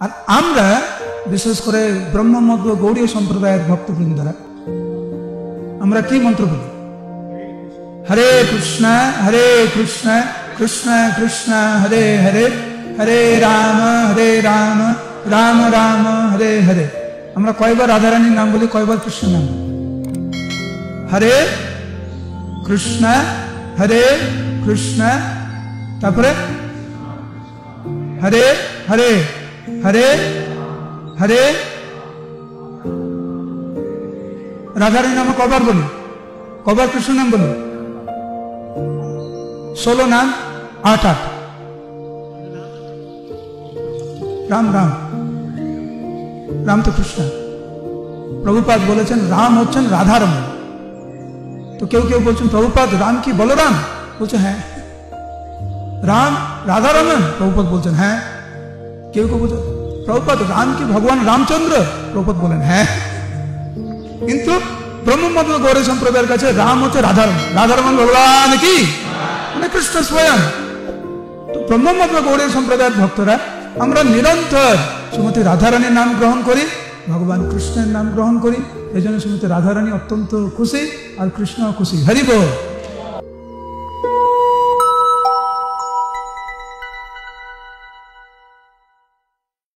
আর আমরা বিশেষ করে ব্রহ্মমধ্য গৌড়ীয় সম্প্রদায়ের ভক্তবৃন্দরা আমরা কি মন্ত্র বলি? হরে কৃষ্ণ কৃষ্ণ কৃষ্ণ হরে হরে, হরে রাম রাম রাম হরে হরে। আমরা কয়বার রাধারানীর নাম বলি, কয়বার কৃষ্ণের নাম বলি? হরে কৃষ্ণ, তারপরে হরে হরে হরে হরে। রাধারানীর নাম কবার বলি, কবার কৃষ্ণ নাম বলি? 16 নাম, 8 রাম রাম, রাম তো কৃষ্ণ। প্রভুপাদ বলেছেন রাম হচ্ছেন রাধারমণ। তো কেউ কেউ বলছেন প্রভুপাদ রাম কি বলরাম? বলছে হ্যাঁ। রাম রাধারমণ? প্রভুপাদ বলছেন হ্যাঁ। কেউ কেউ বলছেন প্রভুপাদ রাম কি ভগবান রামচন্দ্র? প্রভুপাদ বলেন হ্যাঁ। কিন্তু ব্রহ্মমধ্য গৌড়ীয় সম্প্রদায়ের কাছে রাম হচ্ছে রাধারমণ। রাধারমণ ভগবান কি মানে কৃষ্ণ স্বয়ং। তো ব্রহ্মমধ্য গৌড়ীয় সম্প্রদায়ের ভক্তরা আমরা নিরন্তর শ্রীমতী রাধারানীর নাম গ্রহণ করি, ভগবান কৃষ্ণের নাম গ্রহণ করি। এই জন্য শ্রীমতী রাধারানী অত্যন্ত খুশি আর কৃষ্ণ খুশি। হরি বল।